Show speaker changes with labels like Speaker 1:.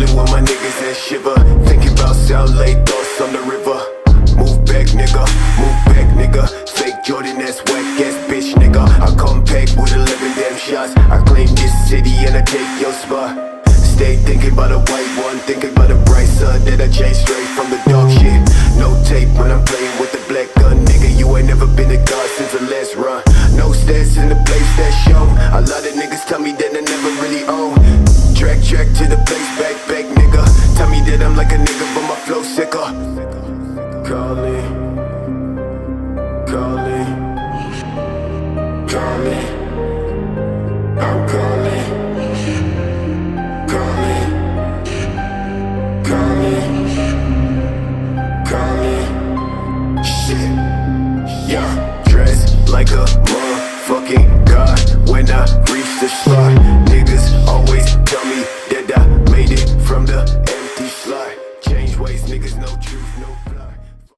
Speaker 1: Chillin' with my niggas and shiver. Thinking about sound late thoughts on the river. Move back, nigga. Move back, nigga. Fake Jordan, that's whack ass bitch, nigga. I come packed with 11 damn shots. I claim this city and I take your spot. Stay thinking about a white one, thinking about a bright sun that I changed straight from the dark shit. No tape when I'm playing with the black gun, nigga. You ain't never been a god since the last run. No stats in the place that show. A lot of niggas tell me that I never really own. Track to the place, back, nigga. Tell me that I'm like a nigga, but my flow sicker. Calling, I'm calling. Shit, yeah. Dressed like a motherfucking god when I reach the spot.